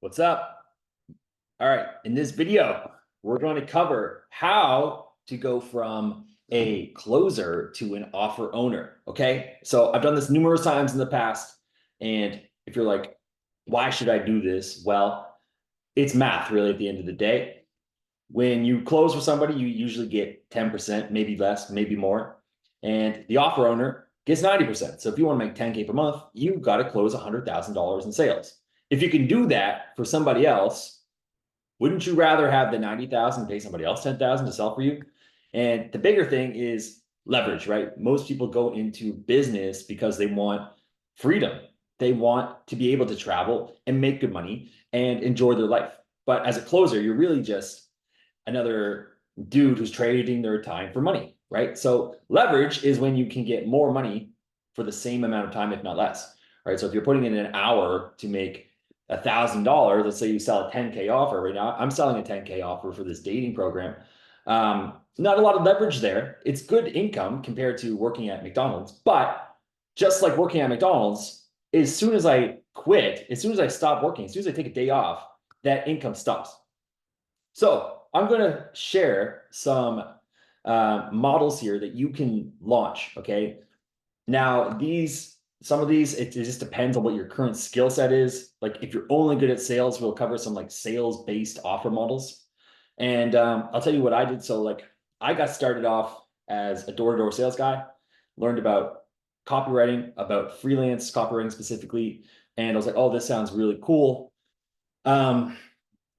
What's up? All right, in this video, we're going to cover how to go from a closer to an offer owner. Okay, so I've done this numerous times in the past. And if you're like, why should I do this? Well, it's math, really, at the end of the day. When you close for somebody, you usually get 10%, maybe less, maybe more. And the offer owner gets 90%. So if you want to make 10K per month, you've got to close $100,000 in sales. If you can do that for somebody else, wouldn't you rather have the 90,000 pay somebody else 10,000 to sell for you? And the bigger thing is leverage, right? Most people go into business because they want freedom. They want to be able to travel and make good money and enjoy their life. But as a closer, you're really just another dude who's trading their time for money, right? So leverage is when you can get more money for the same amount of time, if not less, right? So if you're putting in an hour to make $1,000, let's say you sell a 10K offer right now. I'm selling a 10K offer for this dating program. Not a lot of leverage there. It's good income compared to working at McDonald's, but just like working at McDonald's, as soon as I quit, as soon as I stop working, as soon as I take a day off, that income stops. So I'm going to share some models here that you can launch. Okay. Now, some of these, it just depends on what your current skill set is. Like if you're only good at sales, we'll cover some like sales-based offer models. And I'll tell you what I did. So like I got started off as a door-to-door sales guy, learned about copywriting, about freelance copywriting specifically. And I was like, oh, this sounds really cool. And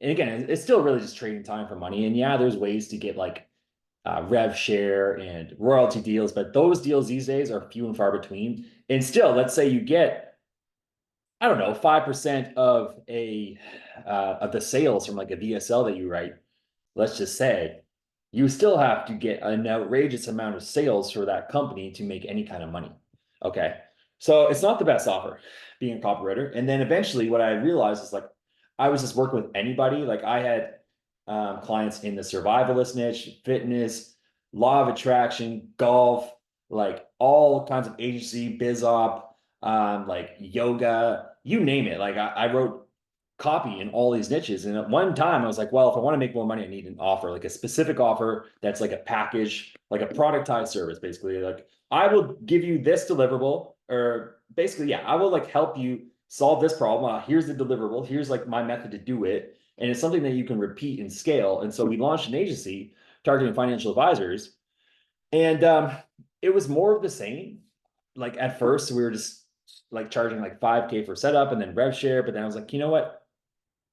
again, it's still really just trading time for money. And yeah, there's ways to get like rev share and royalty deals, but those deals these days are few and far between. And still, let's say you get, I don't know, 5% of the sales from like a VSL that you write. Let's just say you still have to get an outrageous amount of sales for that company to make any kind of money. Okay. So it's not the best offer being a copywriter. And then eventually what I realized is like I was just working with anybody. Like I had clients in the survivalist niche, fitness, law of attraction, golf, like all kinds of agency, biz op, like yoga, you name it. Like I wrote copy in all these niches. And at one time I was like, well, if I want to make more money, I need an offer, like a specific offer that's like a package, like a productized service, basically. Like I will give you this deliverable, or basically, yeah, I will like help you solve this problem. Here's the deliverable. Here's like my method to do it. And it's something that you can repeat and scale. And so we launched an agency targeting financial advisors. And it was more of the same. Like at first, we were just like charging like 5K for setup and then rev share. But then I was like, you know what?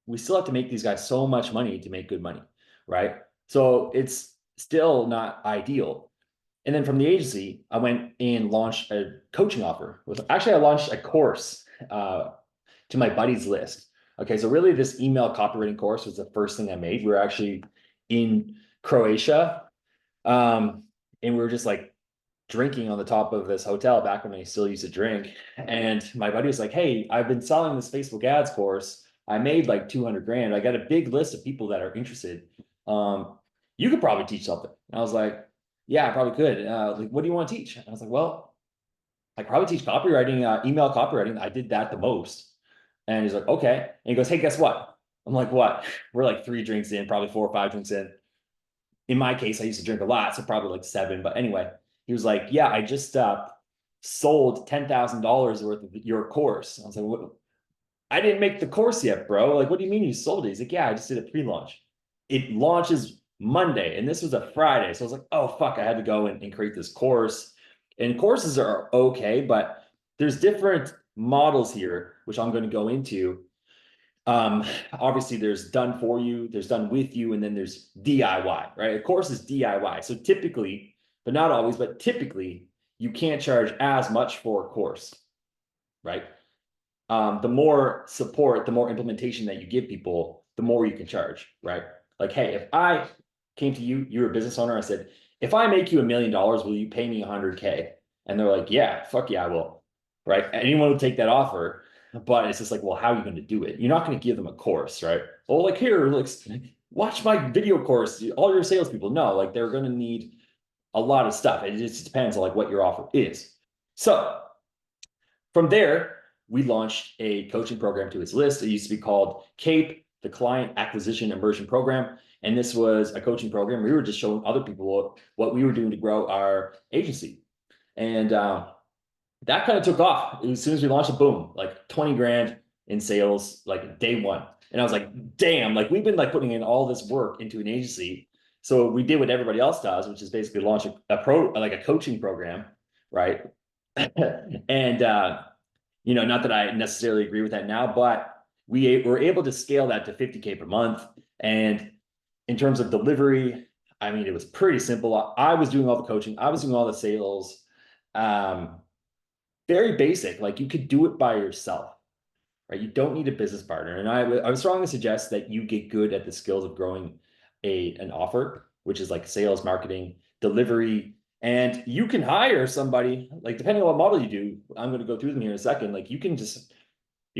We still have to make these guys so much money to make good money, right? So it's still not ideal. And then from the agency, I went and launched a coaching offer. Actually, I launched a course to my buddies list. Okay, so really this email copywriting course was the first thing I made. We were actually in Croatia, and we were just like drinking on the top of this hotel back when I still used to drink. And my buddy was like, hey, I've been selling this Facebook ads course. I made like 200 grand. I got a big list of people that are interested. You could probably teach something. And I was like, yeah, I probably could. Like, what do you want to teach? And I was like, well, I probably teach copywriting, email copywriting. I did that the most. And he's like, okay. And he goes, hey, guess what? I'm like, what? We're like 3 drinks in, probably 4 or 5 drinks in. In my case, I used to drink a lot, so probably like 7. But anyway, he was like, yeah, I just sold $10,000 worth of your course. I was like, what? I didn't make the course yet, bro. Like, what do you mean you sold it? He's like, yeah, I just did a pre-launch. It launches Monday, and this was a Friday. So I was like, oh, fuck, I had to go and create this course. And courses are okay, but there's different models here, which I'm going to go into. Obviously, there's done for you, there's done with you, and then there's DIY, right? A course is DIY. So typically, but not always, but typically, you can't charge as much for a course, right? The more support, the more implementation that you give people, the more you can charge, right? Like, hey, if I came to you, you're a business owner, I said, if I make you $1 million, will you pay me 100K? And they're like, yeah, fuck yeah, I will, right? Anyone will take that offer, but it's just like, well, how are you going to do it? You're not going to give them a course, right? Oh, like here, like watch my video course. All your salespeople know, like they're going to need a lot of stuff. It just depends on like what your offer is. So from there, we launched a coaching program to his list. It used to be called CAPE, the Client Acquisition Immersion Program. And this was a coaching program. We were just showing other people what we were doing to grow our agency. And that kind of took off. As soon as we launched it, boom, like 20 grand in sales, like day one. And I was like, damn, like we've been like putting in all this work into an agency. So we did what everybody else does, which is basically launch a coaching program, right? And not that I necessarily agree with that now, but we were able to scale that to 50K per month. And in terms of delivery, I mean, it was pretty simple. I was doing all the coaching. I was doing all the sales. Very basic, like you could do it by yourself, right? You don't need a business partner. And I would strongly suggest that you get good at the skills of growing an offer, which is like sales, marketing, delivery. And you can hire somebody, like depending on what model you do, I'm going to go through them here in a second. Like you can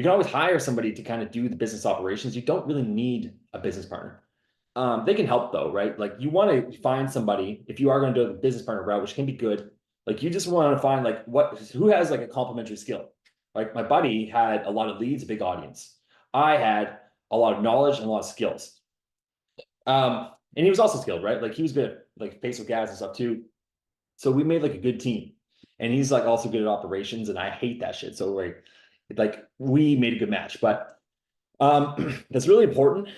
always hire somebody to kind of do the business operations. You don't really need a business partner. They can help though, right? Like you want to find somebody, if you are going to do the business partner route, which can be good, like you just want to find like who has like a complementary skill. Like my buddy had a lot of leads, a big audience. I had a lot of knowledge and a lot of skills. And he was also skilled, right? Like he was good at like Facebook ads and stuff too. So we made like a good team. And he's like also good at operations, and I hate that shit. So like we made a good match. But that's really important.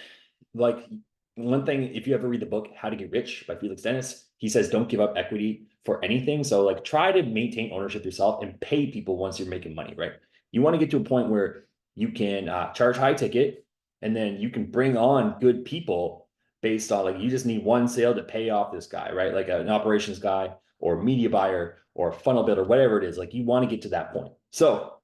Like one thing, if you ever read the book How to Get Rich by Felix Dennis, he says don't give up equity for anything. So like try to maintain ownership yourself and pay people once you're making money, right? You want to get to a point where you can charge high ticket, and then you can bring on good people based on like you just need one sale to pay off this guy, right? Like an operations guy or media buyer or funnel builder, whatever it is. Like you want to get to that point. So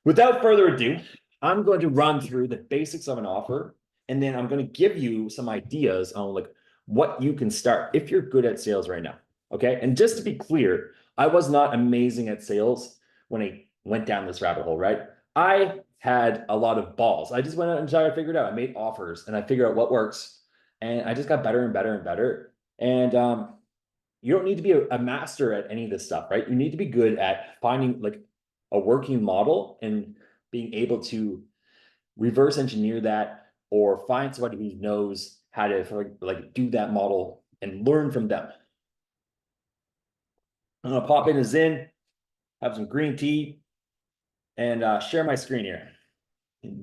without further ado, I'm going to run through the basics of an offer, and then I'm going to give you some ideas on like what you can start if you're good at sales right now. Okay. And just to be clear, I was not amazing at sales when I went down this rabbit hole, right? I had a lot of balls. I just went out and tried to figure it out. I made offers and I figured out what works. And I just got better and better and better. And you don't need to be a master at any of this stuff, right? You need to be good at finding like a working model and being able to reverse engineer that, or find somebody who knows how to like do that model and learn from them. I'm gonna pop in a Zen, have some green tea, and share my screen here.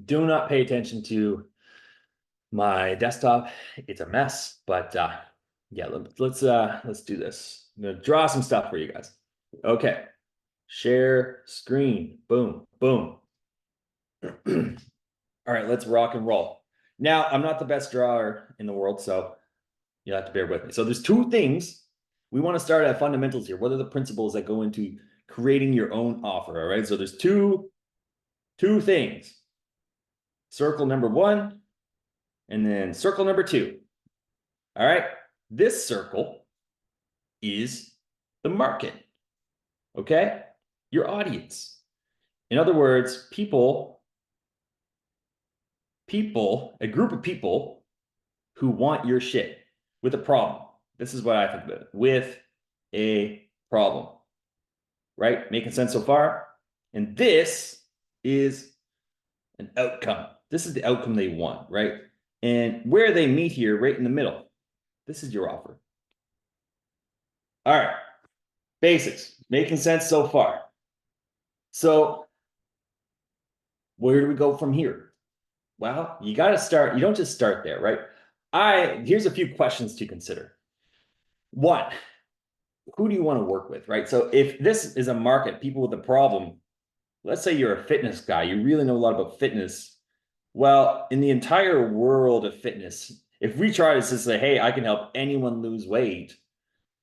Do not pay attention to my desktop. It's a mess, but yeah, let's do this. I'm gonna draw some stuff for you guys. Okay, share screen. Boom, boom. All right, let's rock and roll. Now, I'm not the best drawer in the world, so you'll have to bear with me. So there's two things we want to start at fundamentals here. What are the principles that go into creating your own offer? All right, so there's two things. Circle number one, and then circle number two. All right, this circle is the market, okay? Your audience. In other words, a group of people who want your shit with a problem. This is what I think of it, with a problem, right? Making sense so far? And this is an outcome. This is the outcome they want, right? And where they meet here, right in the middle, this is your offer. All right, basics, making sense so far. So where do we go from here? Well, you got to start. You don't just start there, right? Here's a few questions to consider. One, who do you want to work with, right? So if this is a market, people with a problem, let's say you're a fitness guy, you really know a lot about fitness. Well, in the entire world of fitness, if we try to say, hey, I can help anyone lose weight,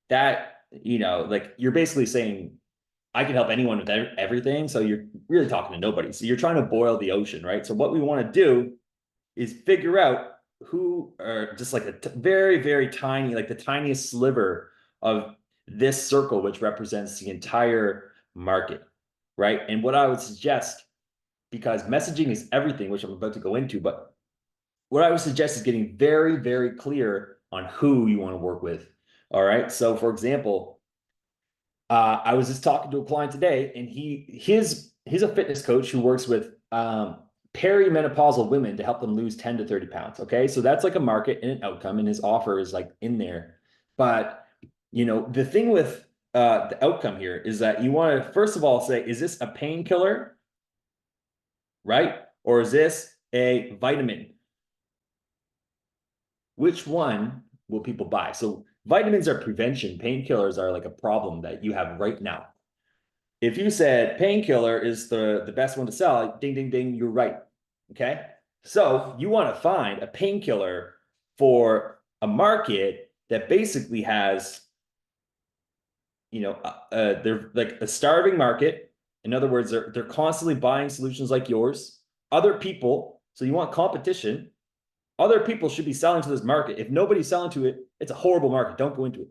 that, like you're basically saying, I can help anyone with everything. So you're really talking to nobody. So you're trying to boil the ocean, right? So what we want to do is figure out who are just like a very, very tiny, like the tiniest sliver of this circle, which represents the entire market, right? And what I would suggest, because messaging is everything, which I'm about to go into, but what I would suggest is getting very, very clear on who you want to work with. All right. So for example, I was just talking to a client today, and his he's a fitness coach who works with perimenopausal women to help them lose 10 to 30 pounds. Okay. So that's like a market and an outcome, and his offer is like in there. But, the thing with the outcome here is that you want to, first of all, say, is this a painkiller? Right? Or is this a vitamin? Which one will people buy? So vitamins are prevention. Painkillers are like a problem that you have right now. If you said painkiller is the best one to sell, ding, ding, ding, you're right. Okay. So you want to find a painkiller for a market that basically has, they're like a starving market. In other words, they're constantly buying solutions like yours. Other people, so you want competition. Other people should be selling to this market. If nobody's selling to it, it's a horrible market. Don't go into it.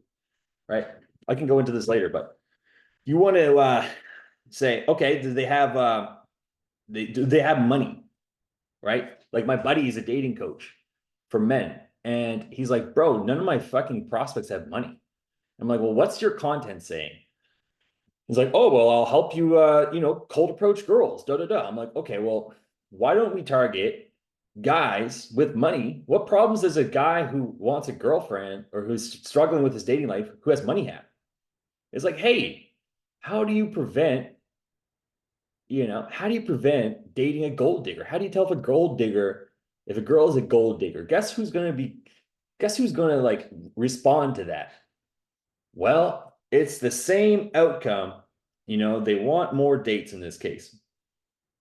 Right. I can go into this later, but you want to say, okay, do they have money? Right? Like my buddy is a dating coach for men. And he's like, bro, none of my fucking prospects have money. I'm like, well, what's your content saying? He's like, oh, well, I'll help you, cold approach girls, da, da, da. I'm like, okay, well, why don't we target guys with money? What problems does a guy who wants a girlfriend or who's struggling with his dating life who has money have? It's like, hey, how do you prevent dating a gold digger? How do you tell if a gold digger, if a girl is a gold digger? Guess who's going to like respond to that? Well, it's the same outcome. They want more dates in this case.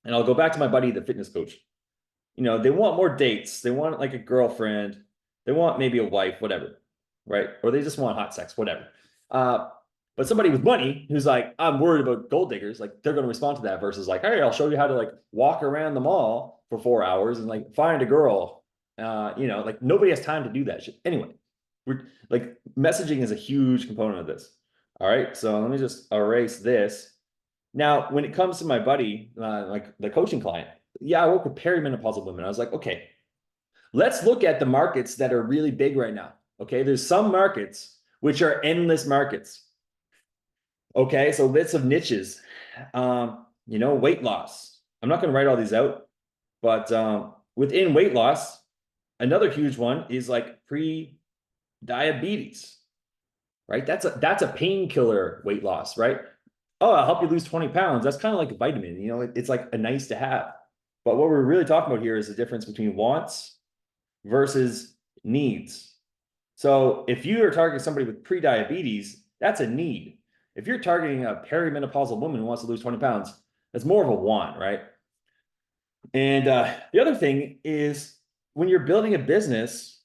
And I'll go back to my buddy, the fitness coach. They want more dates. They want like a girlfriend. They want maybe a wife, whatever, right? Or they just want hot sex, whatever. But somebody with money who's like, I'm worried about gold diggers, like they're going to respond to that versus like, hey, I'll show you how to like walk around the mall for 4 hours and like find a girl. Like nobody has time to do that shit. Anyway, we're like messaging is a huge component of this. All right. So let me just erase this. Now, when it comes to my buddy, like the coaching client, yeah, I work with perimenopausal women. I was like, okay, let's look at the markets that are really big right now. Okay. There's some markets which are endless markets. Okay. So lists of niches, weight loss. I'm not going to write all these out, but within weight loss, another huge one is like pre-diabetes, right? That's a painkiller weight loss, right? Oh, I'll help you lose 20 pounds. That's kind of like a vitamin, it's like a nice to have. But what we're really talking about here is the difference between wants versus needs. So if you are targeting somebody with pre-diabetes, that's a need. If you're targeting a perimenopausal woman who wants to lose 20 pounds, that's more of a want, right? And the other thing is when you're building a business,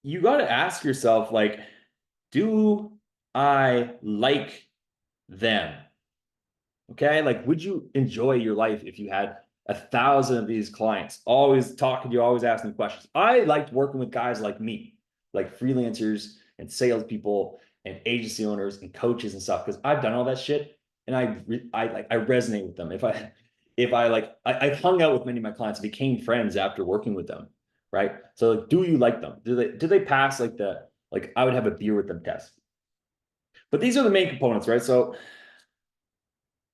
you got to ask yourself, like, do I like them? Okay. Like, would you enjoy your life if you had 1,000 of these clients always talking to you, always asking questions? I liked working with guys like me, like freelancers and salespeople and agency owners and coaches and stuff, because I've done all that shit and I resonate with them. I hung out with many of my clients, became friends after working with them, right? So like, do you like them? Do they pass like I would have a beer with them test? But these are the main components, right? So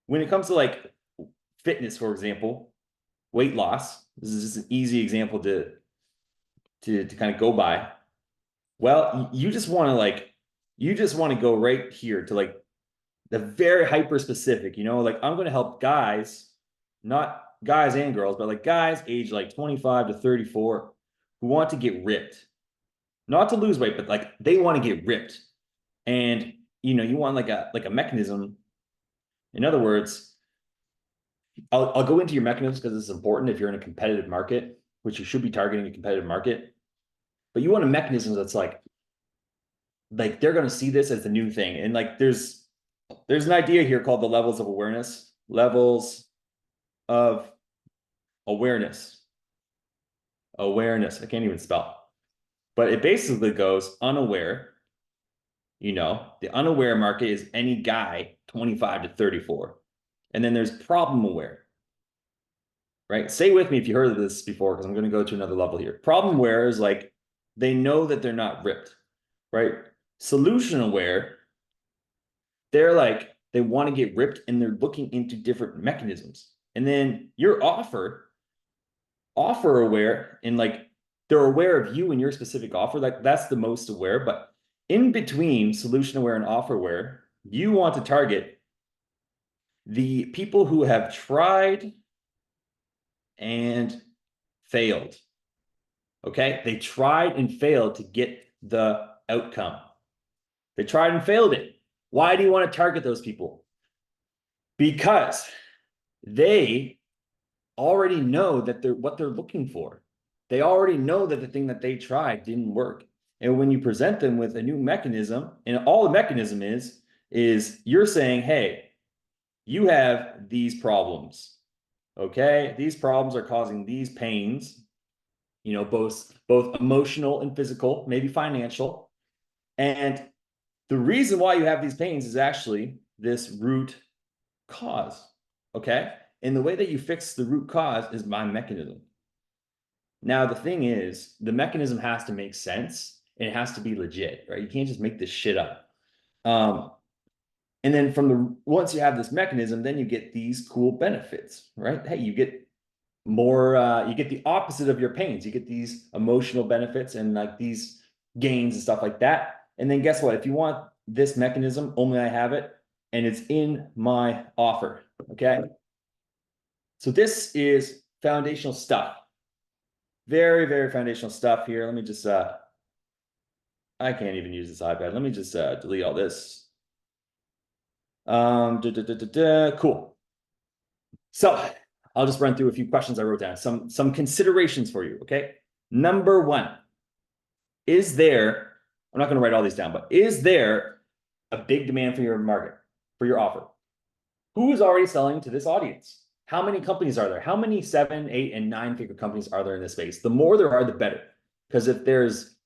when it comes to like fitness, for example, weight loss, this is just an easy example to kind of go by. Well, you just want to go right here to like the very hyper specific, like I'm going to help guys, not guys and girls, but like guys age like 25 to 34 who want to get ripped, not to lose weight, but like they want to get ripped. And you want like a mechanism. In other words, I'll go into your mechanisms because it's important if you're in a competitive market, which you should be targeting a competitive market. But you want a mechanism that's like they're going to see this as the new thing. And like there's an idea here called the levels of awareness. Levels of awareness. Awareness. I can't even spell. But it basically goes unaware. The unaware market is any guy 25 to 34. And then there's problem aware, right? Stay with me if you heard of this before, because I'm going to go to another level here. Problem aware is like, they know that they're not ripped, right? Solution aware, they're like, they want to get ripped, and they're looking into different mechanisms. And then your offer aware, and like they're aware of you and your specific offer, like that's the most aware. But in between solution aware and offer aware, you want to target the people who have tried and failed. Okay, they tried and failed to get the outcome. They tried and failed it. Why do you want to target those people? Because they already know that they're what they're looking for. They already know that the thing that they tried didn't work. And when you present them with a new mechanism, and all the mechanism is you're saying, hey, you have these problems. Okay, these problems are causing these pains, both emotional and physical, maybe financial. And the reason why you have these pains is actually this root cause. Okay, and the way that you fix the root cause is my mechanism. Now, the thing is, the mechanism has to make sense, and it has to be legit, right? You can't just make this shit up. And then once you have this mechanism, then you get these cool benefits, right? Hey, you get more, you get the opposite of your pains. You get these emotional benefits and like these gains and stuff like that. And then guess what? If you want this mechanism, only I have it, and it's in my offer, okay? So this is foundational stuff. Very, very foundational stuff here. Let me just, I can't even use this iPad. Let me just delete all this. Cool. So I'll just run through a few questions I wrote down. Some considerations for you, okay? Number one, I'm not going to write all these down, but is there a big demand for your market, for your offer? Who is already selling to this audience? How many companies are there? How many 7, 8, and 9-figure companies are there in this space? The more there are, the better. Because if there's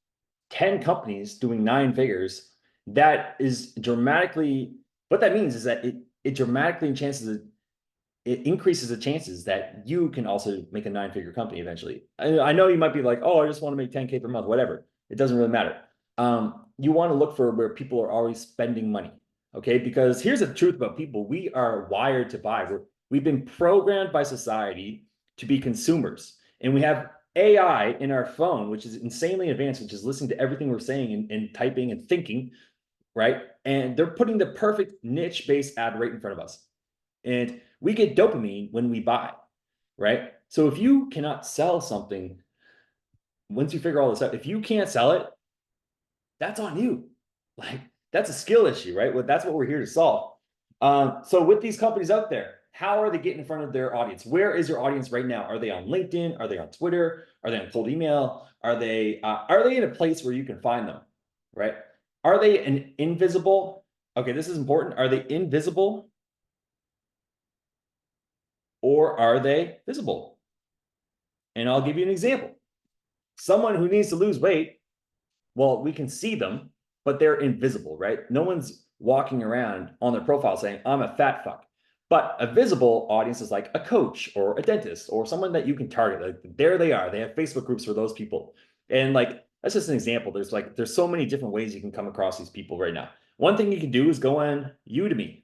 10 companies doing 9 figures, that is dramatically, what that means is that it dramatically it increases the chances that you can also make a 9-figure company eventually. I know you might be like, oh, I just want to make 10K per month, whatever. It doesn't really matter. You want to look for where people are already spending money, okay? Because here's the truth about people. We are wired to buy. We've been programmed by society to be consumers. And we have AI in our phone, which is insanely advanced, which is listening to everything we're saying and typing and thinking, right? And they're putting the perfect niche-based ad right in front of us. And we get dopamine when we buy, right? So if you cannot sell something, once you figure all this out, if you can't sell it, that's on you. Like, that's a skill issue, right? Well, that's what we're here to solve. So with these companies out there, how are they getting in front of their audience? Where is your audience right now? Are they on LinkedIn? Are they on Twitter? Are they on cold email? Are they in a place where you can find them, right? Are they an invisible? Okay, this is important. Are they invisible or are they visible? And I'll give you an example. Someone who needs to lose weight, well, we can see them, but they're invisible, right? No one's walking around on their profile saying, I'm a fat fuck. But a visible audience is like a coach or a dentist or someone that you can target. Like, there they are. They have Facebook groups for those people. And like, that's just an example. There's so many different ways you can come across these people right now. One thing you can do is go on Udemy,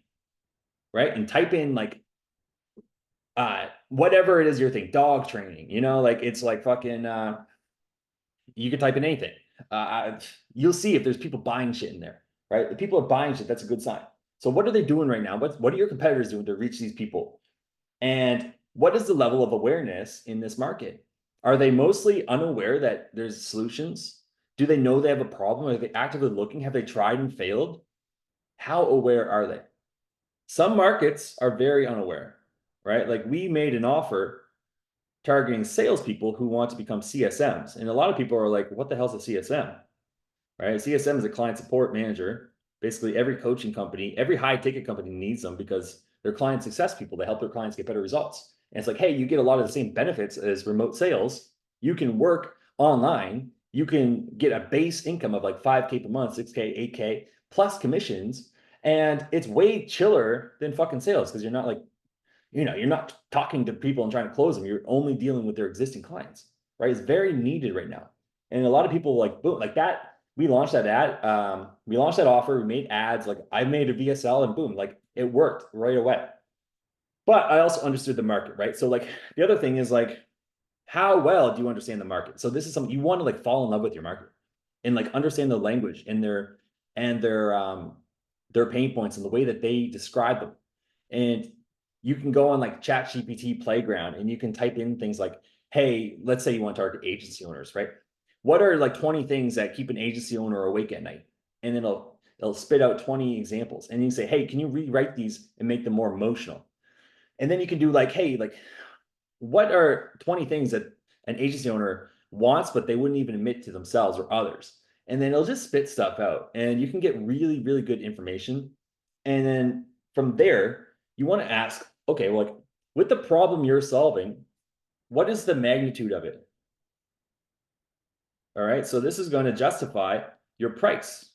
right? And type in like, whatever it is your thing, dog training, like it's like fucking, you can type in anything. You'll see if there's people buying shit in there, right? If people are buying shit, that's a good sign. So what are they doing right now? What are your competitors doing to reach these people? And what is the level of awareness in this market? Are they mostly unaware that there's solutions? Do they know they have a problem? Are they actively looking? Have they tried and failed? How aware are they? Some markets are very unaware, right? Like, we made an offer targeting salespeople who want to become CSMs. And a lot of people are like, what the hell's a CSM? Right? CSM is a client support manager. Basically, every coaching company, every high ticket company needs them because they're client success people. They help their clients get better results. And it's like, hey, you get a lot of the same benefits as remote sales. You can work online. You can get a base income of like 5K per month, 6K, 8K, plus commissions. And it's way chiller than fucking sales because you're not like, you're not talking to people and trying to close them. You're only dealing with their existing clients, right? It's very needed right now. And a lot of people like, boom, like that. We launched that ad. We launched that offer. We made ads. Like, I made a VSL and boom, like It worked right away. But I also understood the market, right? So like the other thing is like, how well do you understand the market? So this is something you want to like fall in love with your market and like understand the language and their pain points and the way that they describe them. And you can go on like Chat GPT Playground and you can type in things like, hey, let's say you want to target agency owners, right? What are like 20 things that keep an agency owner awake at night? And then it'll spit out 20 examples. And you say, hey, can you rewrite these and make them more emotional? And then you can do like, hey, like what are 20 things that an agency owner wants, but they wouldn't even admit to themselves or others? And then it'll just spit stuff out and you can get really, really good information. And then from there, you want to ask, okay, well, like with the problem you're solving, what is the magnitude of it? All right. So this is going to justify your price.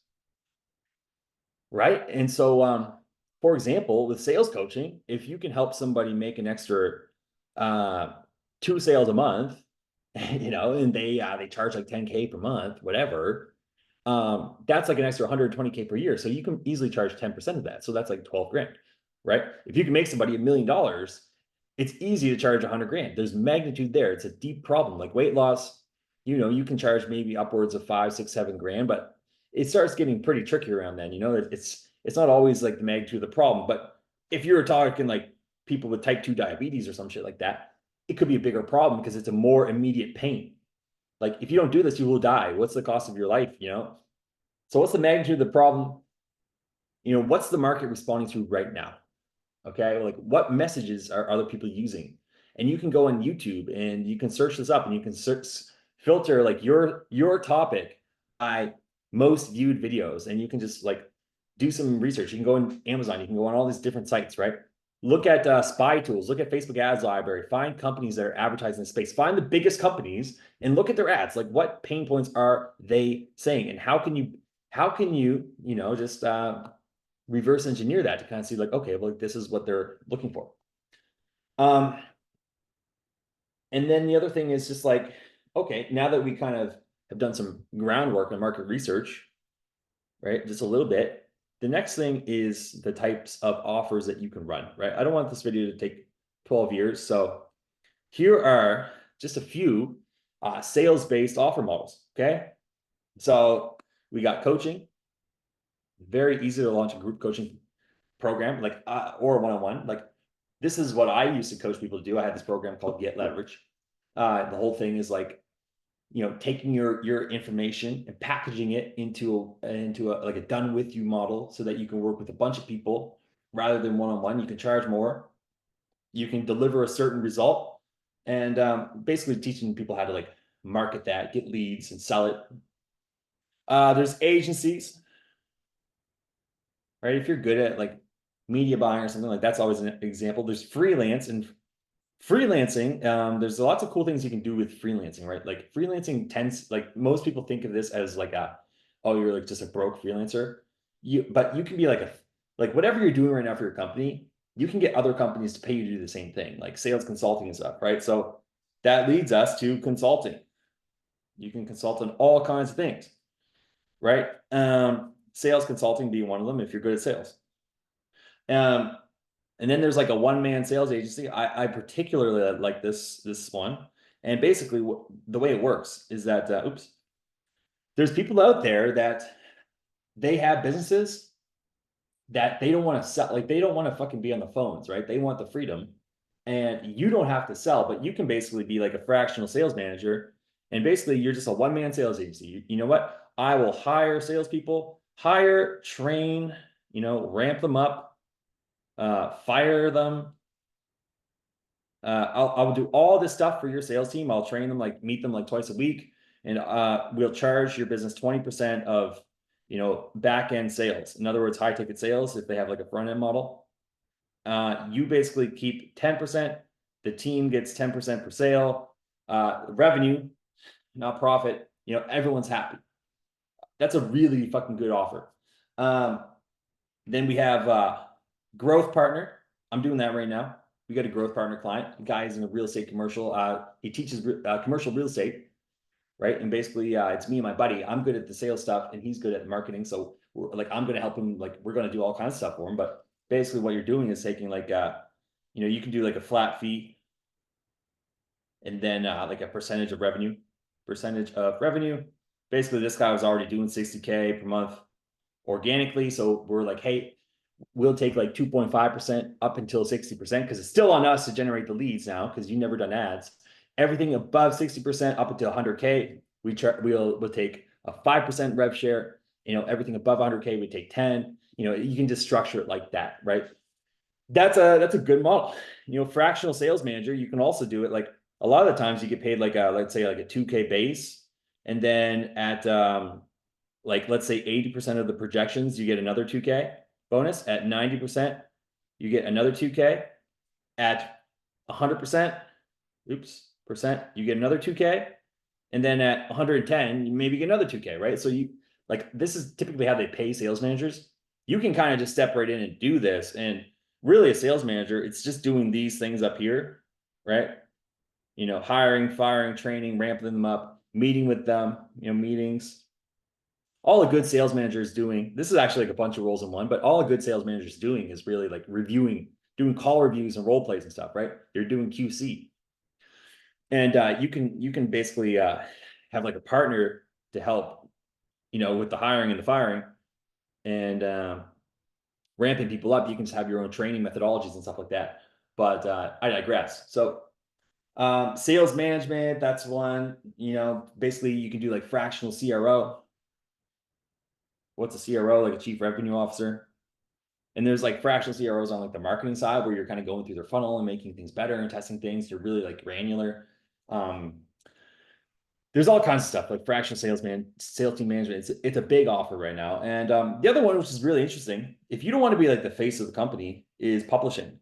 Right. And so, for example, with sales coaching, if you can help somebody make an extra 2 sales a month, and they charge like 10K per month, whatever, that's like an extra 120K per year. So you can easily charge 10% of that. So that's like 12 grand, right? If you can make somebody $1 million, it's easy to charge 100 grand. There's magnitude there. It's a deep problem. Like weight loss, you can charge maybe upwards of 5, 6, 7 grand, but it starts getting pretty tricky around then. It's not always like the magnitude of the problem. But if you're talking like people with type 2 diabetes or some shit like that, it could be a bigger problem because it's a more immediate pain. Like if you don't do this, you will die. What's the cost of your life? So what's the magnitude of the problem? What's the market responding to right now? Okay, like what messages are other people using? And you can go on YouTube and you can search this up and you can filter like your topic by most viewed videos, and you can just like do some research. You can go on Amazon, you can go on all these different sites, right? Look at spy tools, look at Facebook ads library, find companies that are advertising in the space, find the biggest companies and look at their ads. Like what pain points are they saying, and how can you just reverse engineer that to kind of see like, okay, well, this is what they're looking for. And then the other thing is just like, okay, now that we kind of have done some groundwork on market research, right? Just a little bit. The next thing is the types of offers that you can run, right? I don't want this video to take 12 years. So here are just a few sales-based offer models, okay? So we got coaching, very easy to launch a group coaching program, like or one-on-one. Like this is what I used to coach people to do. I had this program called Get Leverage. The whole thing is like, taking your information and packaging it into like a done with you model so that you can work with a bunch of people rather than one-on-one. You can charge more. You can deliver a certain result, and basically teaching people how to like market that, get leads, and sell it. There's agencies, right? If you're good at like media buying or something like that's always an example. There's freelance, and freelancing, there's lots of cool things you can do with freelancing, right? Like freelancing tends, like most people think of this as like oh, you're like just a broke freelancer. But you can be like whatever you're doing right now for your company, you can get other companies to pay you to do the same thing, like sales consulting and stuff, right? So that leads us to consulting. You can consult on all kinds of things, right? Sales consulting being one of them if you're good at sales. And then there's like a one-man sales agency. I particularly like this one. And basically the way it works is that, there's people out there that they have businesses that they don't want to sell. Like they don't want to fucking be on the phones, right? They want the freedom, and you don't have to sell, but you can basically be like a fractional sales manager. And basically you're just a one-man sales agency. You know what? I will hire salespeople, train, ramp them up, fire them. I'll do all this stuff for your sales team. I'll train them, like meet them like twice a week, and we'll charge your business 20% of back end sales. In other words, high ticket sales if they have like a front end model. You basically keep 10%. The team gets 10% per sale. Revenue, not profit. Everyone's happy. That's a really fucking good offer. Then we have growth partner. I'm doing that right now. We got a growth partner client. The guy is in a real estate commercial. He teaches commercial real estate, right? And basically, it's me and my buddy. I'm good at the sales stuff, and he's good at the marketing. So I'm going to help him. Like we're going to do all kinds of stuff for him. But basically what you're doing is taking like, you can do like a flat fee and then like a percentage of revenue. Basically, this guy was already doing 60K per month organically. So we're like, hey, we'll take like 2.5% up until 60% because it's still on us to generate the leads now because you've never done ads. Everything above 60% up until 100K, we'll take a 5% rev share. Everything above 100K, we take 10. You can just structure it like that, right? That's a good model. Fractional sales manager, you can also do it like a lot of the times you get paid like let's say like a 2K base, and then at like let's say 80% of the projections, you get another 2K bonus. At 90%, you get another 2K. At 100%, you get another 2K. And then at 110, you maybe get another 2K, right? So this is typically how they pay sales managers. You can kind of just step right in and do this. And really a sales manager, it's just doing these things up here, right? Hiring, firing, training, ramping them up, meeting with them, meetings. All a good sales manager is doing, this is actually like a bunch of roles in one, but all a good sales manager is doing is really like reviewing, doing call reviews and role plays and stuff, right? They're doing QC. And you can basically have like a partner to help, with the hiring and the firing and ramping people up. You can just have your own training methodologies and stuff like that. But I digress. So sales management, that's one. Basically you can do like fractional CRO. What's a CRO? Like a chief revenue officer. And there's like fractional CROs on like the marketing side where you're kind of going through their funnel and making things better and testing things. They're really like granular. There's all kinds of stuff like fractional sales team management. It's a big offer right now. And the other one, which is really interesting, if you don't want to be like the face of the company, is publishing.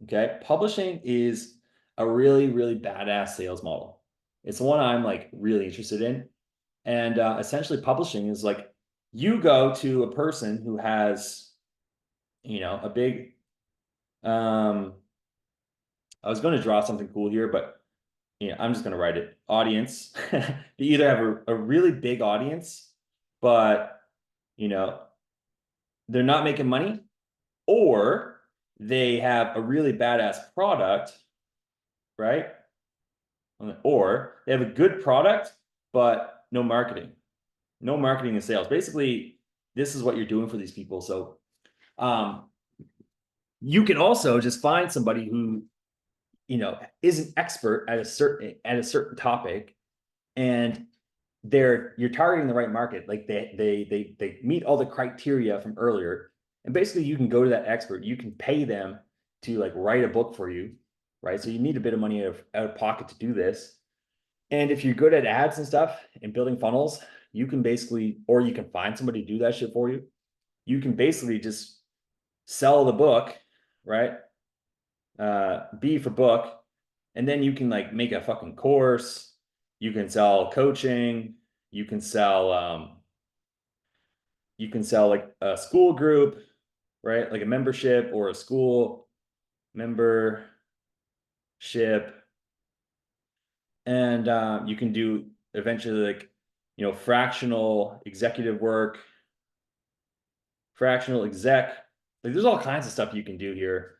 Okay, publishing is a really, really badass sales model. It's the one I'm like really interested in. And essentially publishing is like you go to a person who has, a big, I was going to draw something cool here, but I'm just going to write it. Audience. They either have a really big audience, but, they're not making money, or they have a really badass product, right? Or they have a good product, but no marketing and sales. Basically, this is what you're doing for these people. So you can also just find somebody who, is an expert at a certain topic, and you're targeting the right market. Like they meet all the criteria from earlier. And basically you can go to that expert, you can pay them to like write a book for you, right? So you need a bit of money out of pocket to do this. And if you're good at ads and stuff and building funnels, you can basically, or you can find somebody to do that shit for you. You can basically just sell the book, right? B for book. And then you can like make a fucking course. You can sell coaching. You can sell like a school group, right? Like a membership or a school membership. And you can do eventually like, fractional executive work, fractional exec. Like there's all kinds of stuff you can do here.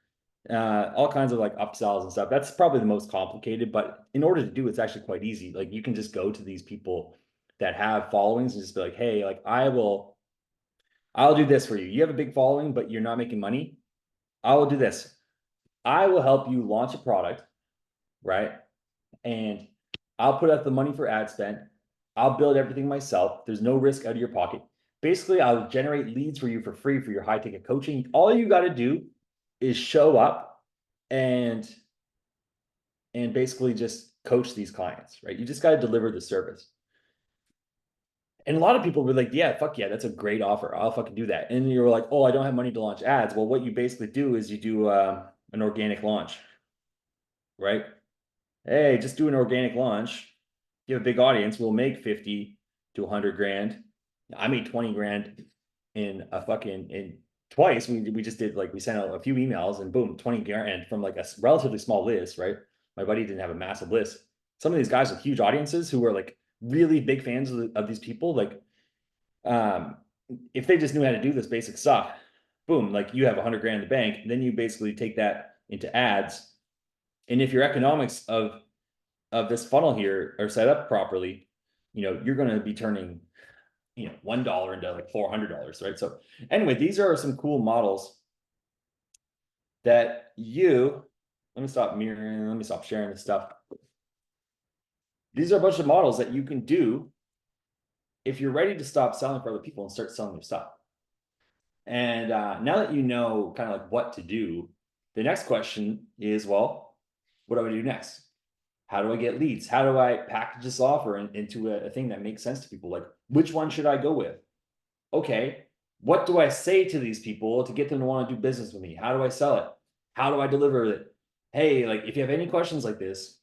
All kinds of like upsells and stuff. That's probably the most complicated, but in order to do it's actually quite easy. Like you can just go to these people that have followings and just be like, hey, like I'll do this for you. You have a big following, but you're not making money. I will do this. I will help you launch a product, right? And I'll put out the money for ad spend. I'll build everything myself. There's no risk out of your pocket. Basically, I'll generate leads for you for free for your high ticket coaching. All you got to do is show up and basically just coach these clients, right? You just got to deliver the service. And a lot of people were like, yeah, fuck yeah, that's a great offer. I'll fucking do that. And you're like, oh, I don't have money to launch ads. Well, what you basically do is you do an organic launch, right? Hey, just do an organic launch. You have a big audience. We'll make 50 to 100 grand. I made 20 grand in twice. We just did like, we sent out a few emails and boom, 20 grand from like a relatively small list, right? My buddy didn't have a massive list. Some of these guys with huge audiences who were like really big fans of these people, like if they just knew how to do this basic stuff, boom, like you have 100 grand in the bank, and then you basically take that into ads. And if your economics of this funnel here are set up properly, you're going to be turning, $1 into like $400, right? So anyway, these are some cool models that let me stop mirroring, let me stop sharing this stuff. These are a bunch of models that you can do if you're ready to stop selling for other people and start selling your stuff. And now that you know kind of like what to do, the next question is, well, what do I do next? How do I get leads? How do I package this offer into a thing that makes sense to people? Like, which one should I go with? Okay, what do I say to these people to get them to want to do business with me? How do I sell it? How do I deliver it? Hey, like if you have any questions like this,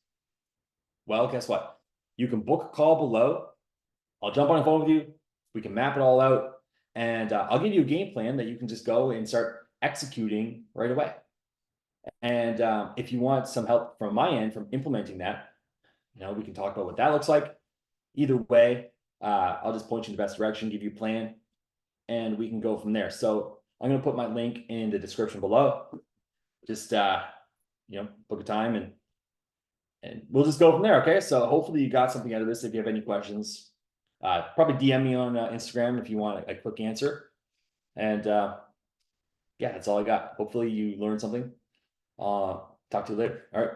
well, guess what? You can book a call below. I'll jump on the phone with you. We can map it all out. And I'll give you a game plan that you can just go and start executing right away. And if you want some help from my end from implementing that, we can talk about what that looks like. Either way, I'll just point you in the best direction, give you a plan, and we can go from there. So I'm going to put my link in the description below. Just book a time and we'll just go from there. Okay, so hopefully you got something out of this. If you have any questions, probably DM me on Instagram if you want a quick answer. And yeah, that's all I got. Hopefully you learned something. Talk to you later. All right.